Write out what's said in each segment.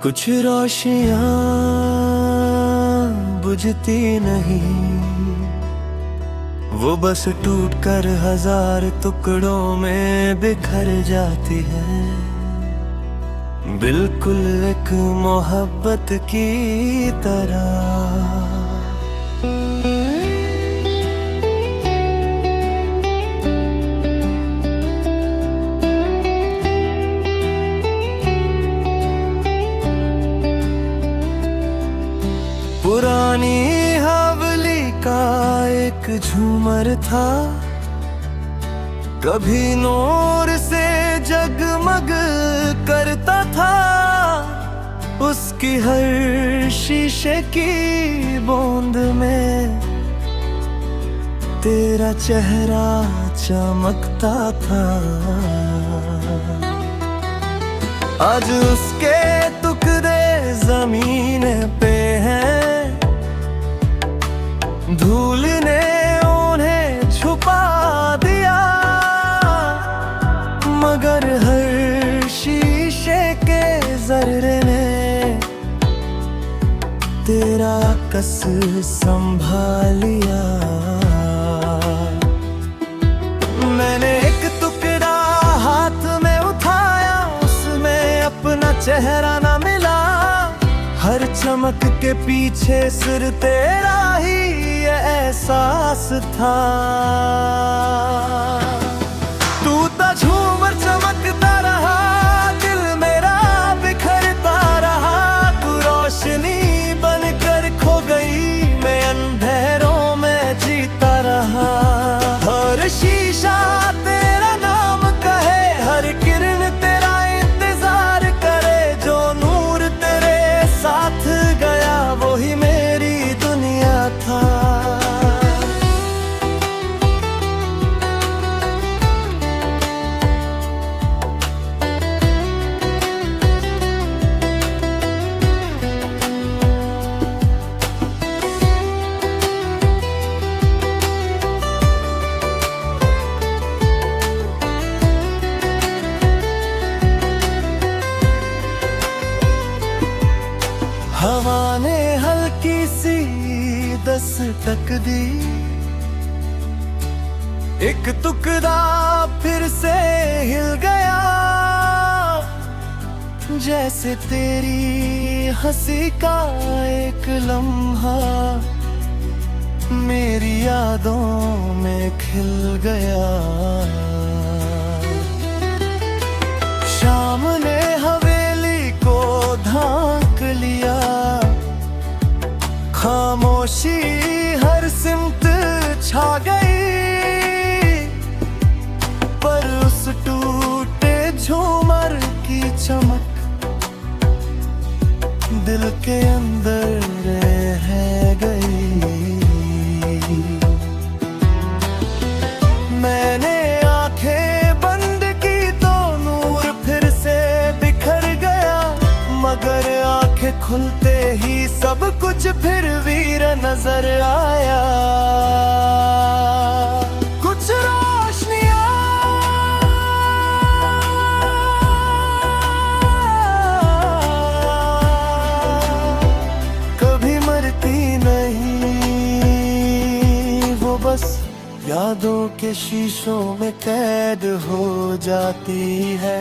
कुछ रोशनियां बुझती नहीं, वो बस टूट कर हजार टुकड़ों में बिखर जाती है। बिल्कुल एक मोहब्बत की तरह। पुरानी हवेली का एक झूमर था, कभी नूर से जगमग करता था। उसकी हर शीशे की बूंद में तेरा चेहरा चमकता था। आज उसके टुकड़े जमीन पे हैं, धूल ने उन्हें छुपा दिया, मगर हर शीशे के जर्रे ने तेरा अक्स संभाल लिया। मैंने एक टुकड़ा हाथ में उठाया, उसमें अपना चेहरा ना मिला। हर चमक के पीछे सिर्फ तेरा ही ये एहसास था। तू तो झूमर चमकता रहा, दिल मेरा बिखरता रहा। तू रोशनी बनकर खो गई, मैं अंधेरों में जीता रहा। हर शीशा तेरा नाम कहे, हर किरण तेरा इंतजार करे। जो नूर तेरे साथ गया वही मेरी दुनिया था। हवा ने हल्की सी दस्तक दी, एक टुकड़ा फिर से हिल गया। जैसे तेरी हंसी का एक लम्हा मेरी यादों में खिल गया। शाम ने हवेली को ढांक लिया, खामोशी हर सिमत छा गई। पर उस टूटे झूमर की चमक दिल के अंदर रह गई। मैंने आंखें बंद की तो नूर फिर से बिखर गया, मगर आंखें खुलते ही सब कुछ फिर वीर नजर आया। कुछ रोशनियां कभी मरती नहीं, वो बस यादों के शीशों में कैद हो जाती है।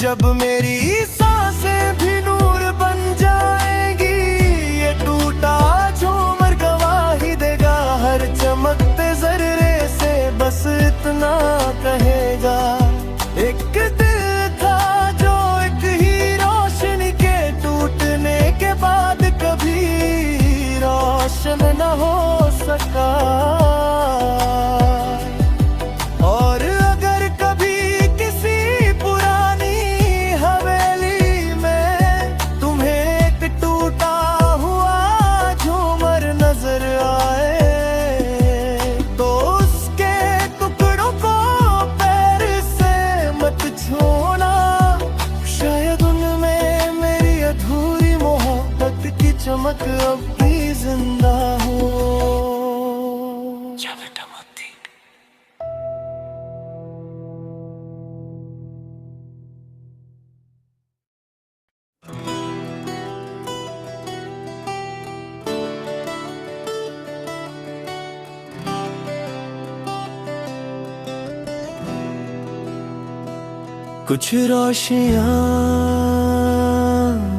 जब मेरी सांसें भी नूर बन जाएंगी, ये टूटा झूमर गवाही देगा। हर चमकते जर्रे से बस इतना कहेगा, एक दिल था जो एक ही रोशनी के टूटने के बाद कभी रोशन न हो सका। और अगर कभी किसी पुरानी हवेली में तुम्हें एक टूटा हुआ झूमर नजर आए, तो उसके टुकड़ों को पैर से मत छोड़ना। शायद उनमें मेरी अधूरी मोहब्बत की चमक अब भी जिंदा हो। कुछ रोशनियां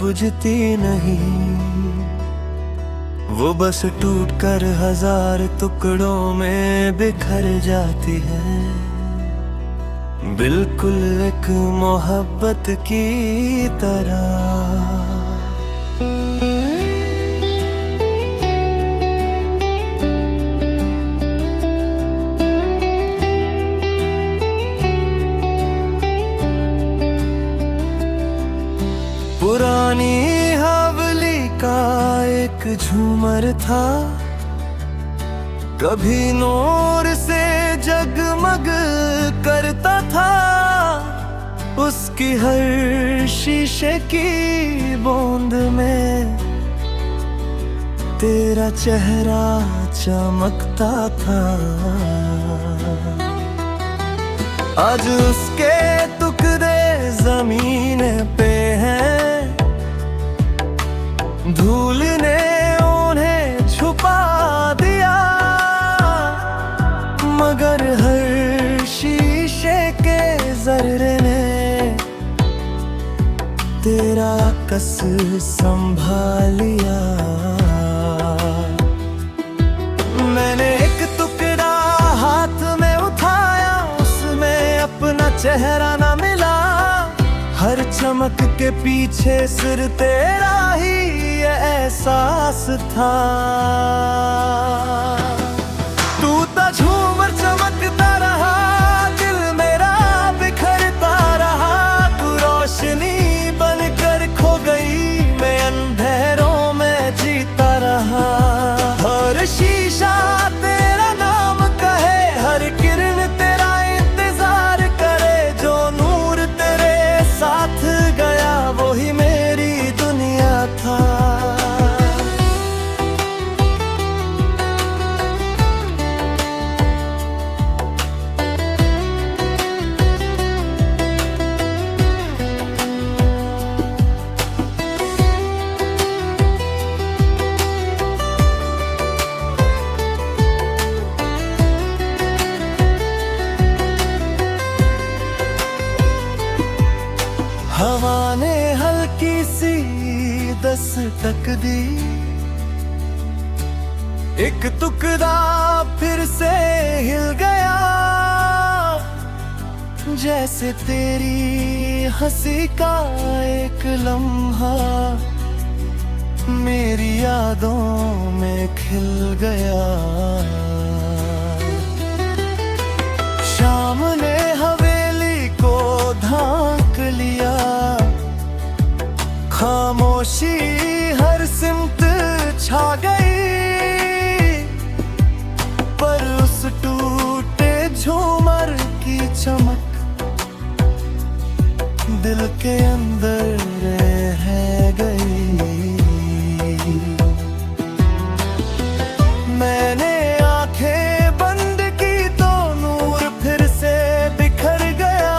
बुझती नहीं, वो बस टूट कर हजार टुकड़ों में बिखर जाती है, बिल्कुल एक मोहब्बत की तरह। पुरानी हवेली का एक झूमर था, कभी नूर से जगमग करता था, उसकी हर शीशे की बूंद में तेरा चेहरा चमकता था। आज उसके टुकड़े जमीन पे हैं, धूल ने उन्हें छुपा दिया, मगर हर शीशे के जर्रे ने तेरा अक्स संभाल लिया। मैंने एक टुकड़ा हाथ में उठाया, उसमें अपना चेहरा ना मिला, हर चमक के पीछे सिर्फ तेरा ही एहसास था। तू तो झूमर चमकता रहा, दिल मेरा बिखरता रहा, तू रोशनी बनकर खो गई, मैं अंधेरों में जीता रहा। हर शीशा तेरा नाम कहे, हर किरण तेरा इंतजार करे, जो नूर तेरे साथ गया वही मेरी दुनिया था। हवा ने हल्की सी दस्तक दी, एक टुकड़ा फिर से हिल गया, जैसे तेरी हंसी का एक लम्हा मेरी यादों में खिल गया। शाम ने हवेली को ढांक लिया, खामोशी हर सिमत छा गई, पर उस टूटे झूमर की चमक दिल के अंदर रह गई। मैंने आंखें बंद की तो नूर फिर से बिखर गया,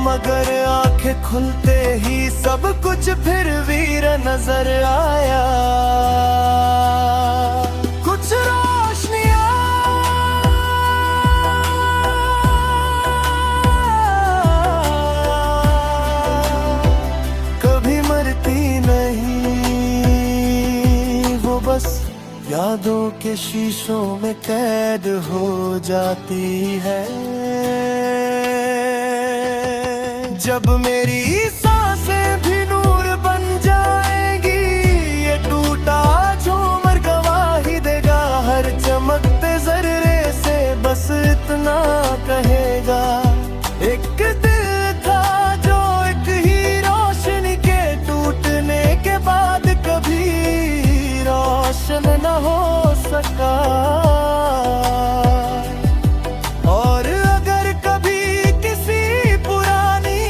मगर आंखें खुलते ही सब कुछ फिर वीर नजर आया। कुछ रोशनियां कभी मरती नहीं, वो बस यादों के शीशों में कैद हो जाती है। जब मेरी सांसें भी नूर बन जाएंगी, ये टूटा झूमर गवाही देगा, हर चमकते जर्रे से बस इतना कहेगा। एक दिल था जो एक ही रोशनी के टूटने के बाद कभी रोशन न हो सका, और अगर कभी किसी पुरानी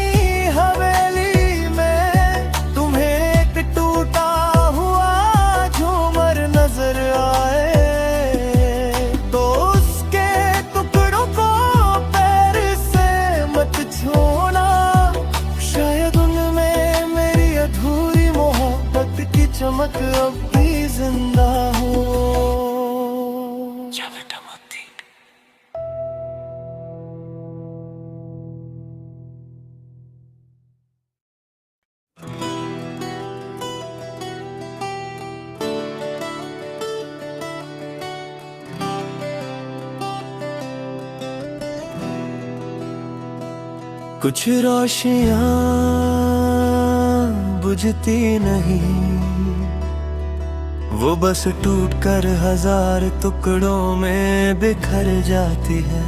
हवेली में तुम्हें एक टूटा हुआ झूमर नजर आए, तो उसके टुकड़ों को पैर से मत छोड़ना, शायद उनमें मेरी अधूरी मोहब्बत की चमक अब भी जिंदा हो। कुछ रोशनियां बुझती नहीं, वो बस टूटकर हजार टुकड़ों में बिखर जाती है,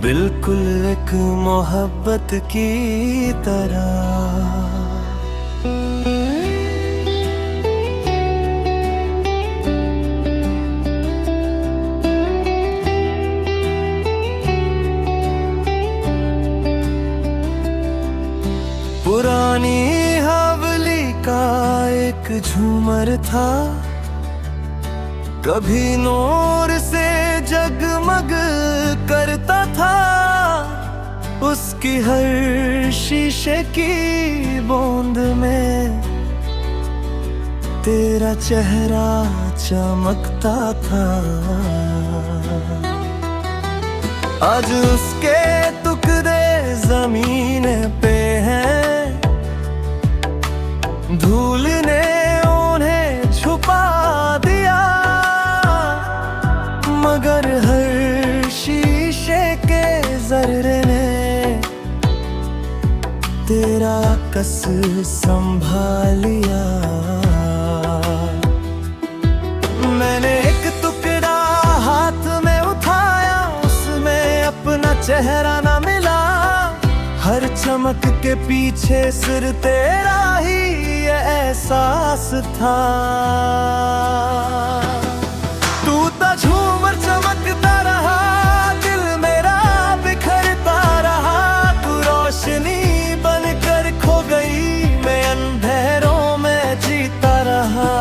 बिल्कुल एक मोहब्बत की तरह। पुरानी हवेली का एक झूमर था, कभी नूर से जगमग करता था। उसकी हर शीशे की बूंद में तेरा चेहरा चमकता था। आज उसके टुकड़े जमीन पे हैं, धूल ने उन्हें छुपा दिया, मगर हर शीशे के जर्रे ने तेरा कस संभाल लिया। मैंने एक टुकड़ा हाथ में उठाया, उसमें अपना चेहरा ना मिला, हर चमक के पीछे सिर्फ तेरा ही ये एहसास था। तू तो झूमर चमकता रहा, दिल मेरा बिखरता रहा, तू रोशनी बनकर खो गई, मैं अंधेरों में जीता रहा।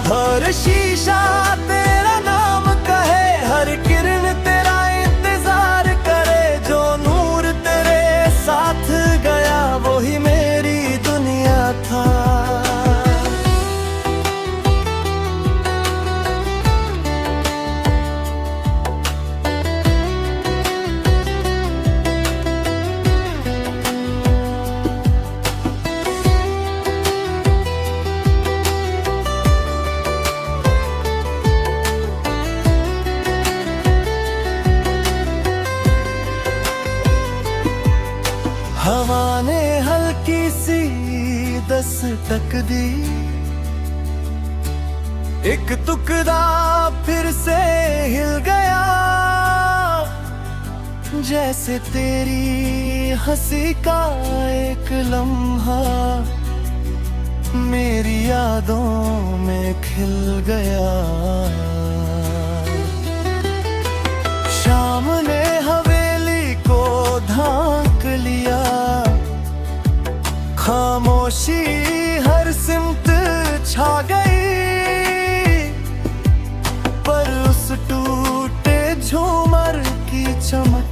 हर शीशा तेरा नाम कहे, हर किरण तेरा इंतजार करे, जो नूर तेरे साथ गया वही मेरी दुनिया था। हवा ने हल्की सी दस्तक दी, एक टुकड़ा फिर से हिल गया, जैसे तेरी हंसी का एक लम्हा मेरी यादों में खिल गया। शाम ने हवेली को ढांक लिया, खामोशी हर सिमत छा गई, पर उस टूटे झूमर की चमक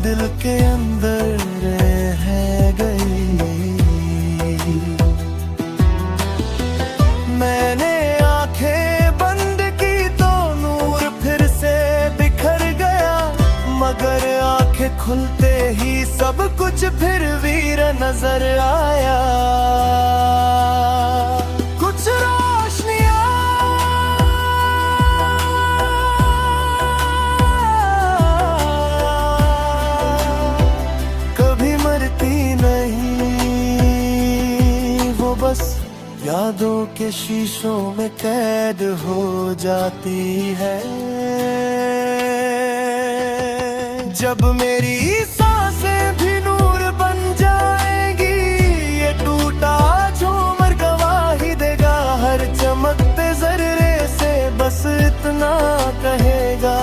दिल के अंदर रह गई। मैंने आंखें बंद की तो नूर फिर से बिखर गया, मगर आंखें खुलते ही सब कुछ फिर वीर नजर आया। कुछ रोशनियां कभी मरती नहीं, वो बस यादों के शीशों में कैद हो जाती है। जब मेरी सांसें भी नूर बन जाएगी, ये टूटा झूमर गवाही देगा, हर चमकते जर्रे से बस इतना कहेगा।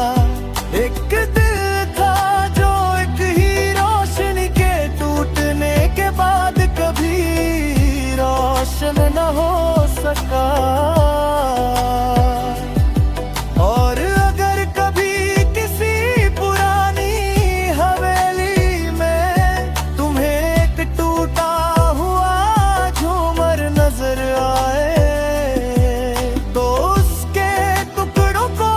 एक दिल था जो एक ही रोशनी के टूटने के बाद कभी रोशन न हो सका, और अगर कभी किसी पुरानी हवेली में तुम्हें एक टूटा हुआ झूमर नजर आए, तो उसके टुकड़ों को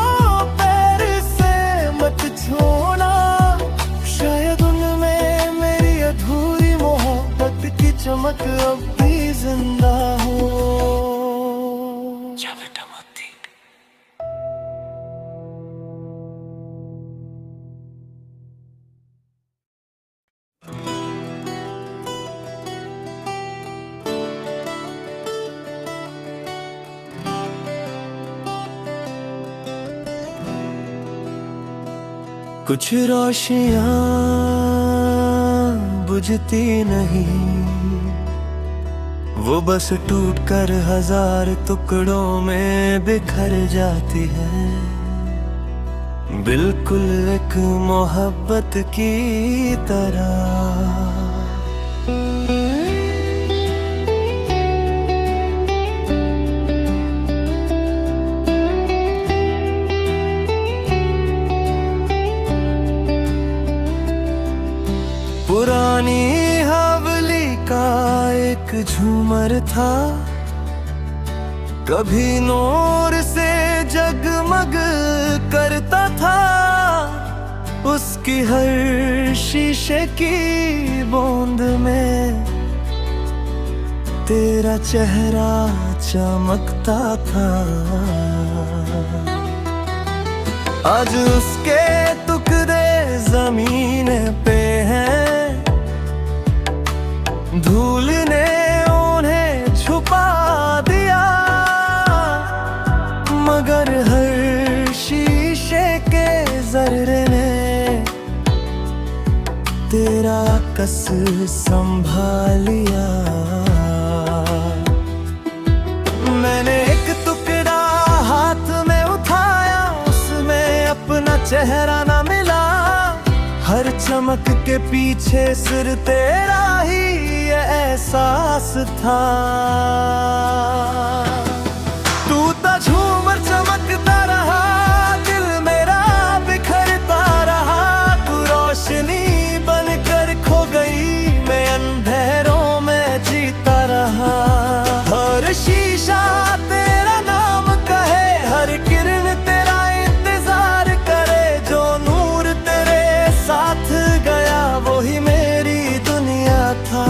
पैर से मत छोड़ना, शायद उनमें मेरी अधूरी मोहब्बत की चमक अब भी जिंदा हो। कुछ रोशनियां बुझती नहीं, वो बस टूटकर हजार टुकड़ों में बिखर जाती है, बिल्कुल एक मोहब्बत की तरह। पुरानी हवेली का एक झूमर था, कभी नूर से जगमग करता था। उसकी हर शीशे की बूंद में तेरा चेहरा चमकता था। आज उसके टुकड़े जमीन पे हैं, धूल ने उन्हें छुपा दिया, मगर हर शीशे के जर्रे ने तेरा अक्स संभाल लिया। मैंने एक टुकड़ा हाथ में उठाया, उसमें अपना चेहरा ना मिला, हर चमक के पीछे सिर्फ तेरा ही ये एहसास था। टूटा झूमर चमकता रहा, दिल मेरा बिखरता रहा, तू रोशनी बनकर खो गई, मैं अंधेरों में जीता रहा। हर शीशा तेरा नाम कहे, हर किरण तेरा इंतजार करे, जो नूर तेरे साथ गया वही मेरी दुनिया था।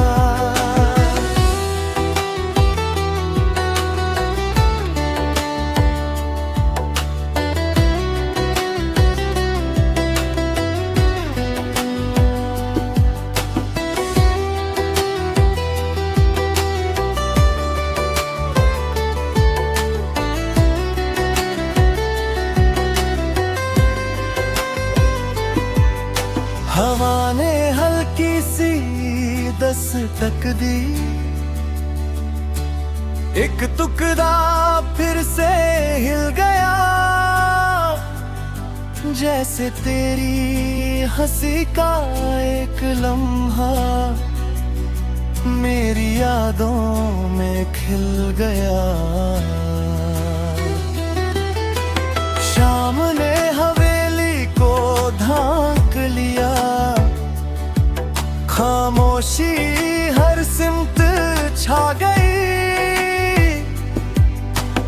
हवा ने हल्की सी दस्तक दी, एक टुकड़ा फिर से हिल गया, जैसे तेरी हंसी का एक लम्हा मेरी यादों में खिल गया। शाम ने हवेली को ढांक लिया, खामोशी हर सिमत छा गई,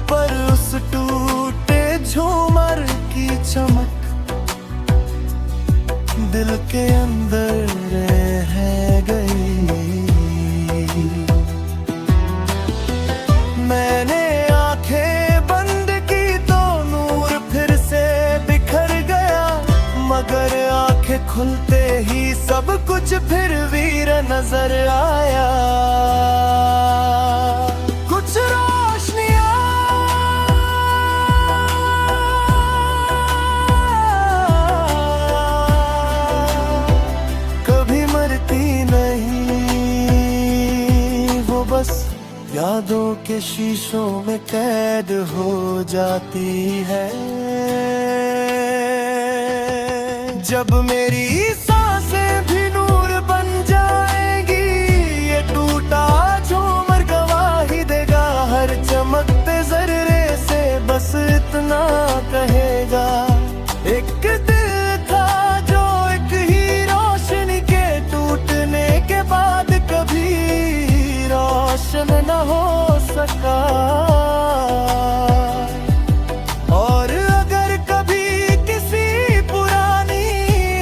पर उस टूटे झूमर की चमक दिल के अंदर रह गई। मैंने आंखें बंद की तो नूर फिर से बिखर गया, मगर आंखें खुलते ही सब कुछ फिर वीर नजर आया। कुछ रोशनियां कभी मरती नहीं, वो बस यादों के शीशों में कैद हो जाती है। जब मेरी सांसें भी नूर बन जाएंगी, ये टूटा झूमर गवाही देगा, हर चमकते जर्रे से बस इतना कहेगा। एक दिल था जो एक ही रोशनी के टूटने के बाद कभी रोशन न हो सका, और अगर कभी किसी पुरानी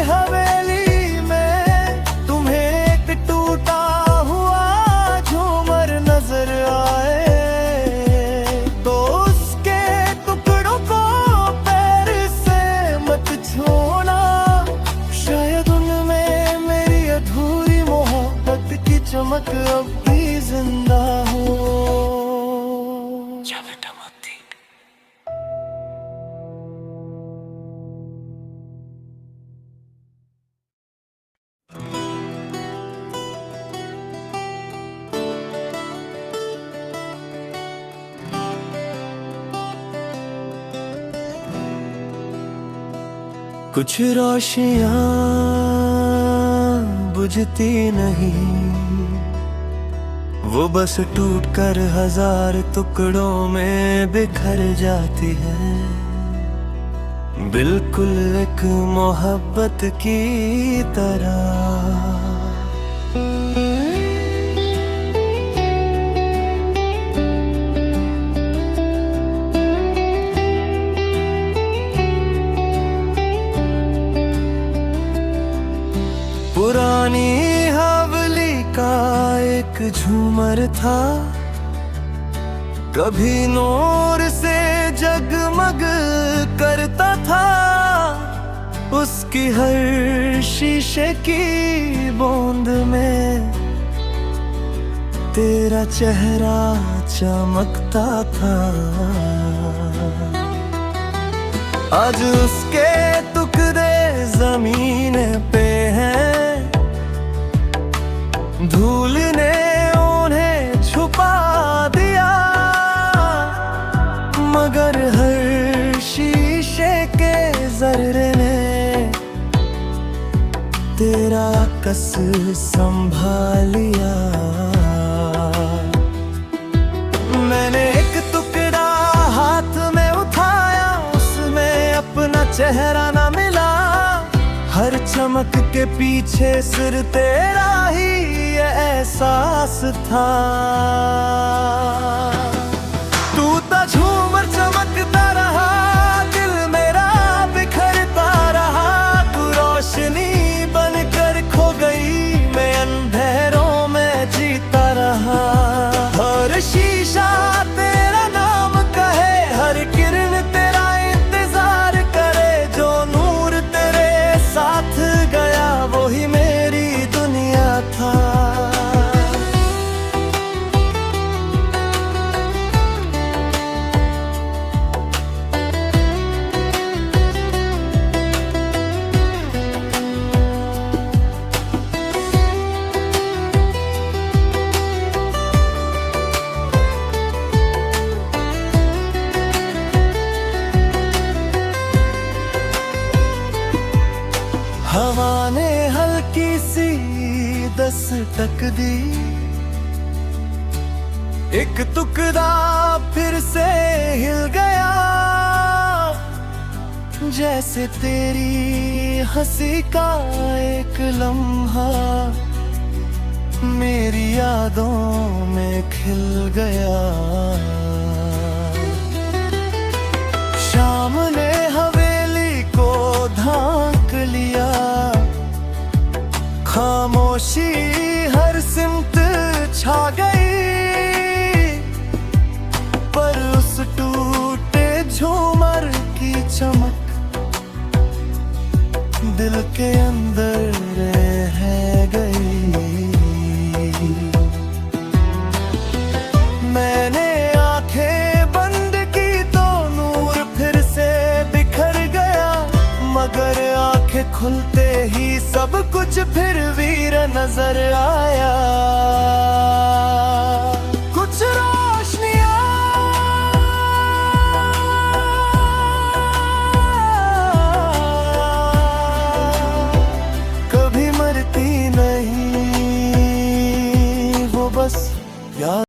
हवेली में तुम्हें एक टूटा हुआ झूमर नजर आए, तो उसके टुकड़ों को पैर से मत छोड़ना, शायद उनमें मेरी अधूरी मोहब्बत की चमक अब भी जिंदा हो। कुछ रोशनियां बुझती नहीं, वो बस टूटकर हजार टुकड़ों में बिखर जाती है, बिल्कुल एक मोहब्बत की तरह। पुरानी हवेली का एक झूमर था, कभी नूर से जगमग करता था। उसकी हर शीशे की बूंद में तेरा चेहरा चमकता था। आज उसके टुकड़े जमीन पे हैं, धूल ने उन्हें छुपा दिया, मगर हर शीशे के जर्रे ने तेरा अक्स संभालिया। मैंने एक टुकड़ा हाथ में उठाया, उसमें अपना चेहरा ना मिला, हर चमक के पीछे सिर तेरा ही ये एहसास था। तू तो झूमर चमकता रहा, दिल मेरा बिखरता रहा, तू रोशनी बनकर खो गई, मैं अंधेरों में जीता रहा। हर शीशा तेरा नाम कहे, हर किरण तेरा इंतजार करे, जो नूर तेरे साथ गया वही मेरी दुनिया था। हवा ने हल्की सी दस्तक दी, एक टुकड़ा फिर से हिल गया, जैसे तेरी हंसी का एक लम्हा मेरी यादों में खिल गया। शाम ने हवेली को ढांक लिया, खामोशी हर सिमत छा गई, पर उस टूटे झूमर की चमक दिल के अंदर रह गई। मैंने आंखें बंद की तो नूर फिर से बिखर गया, मगर आंखें खुलते ही सब कुछ फिर वीर नजर आया।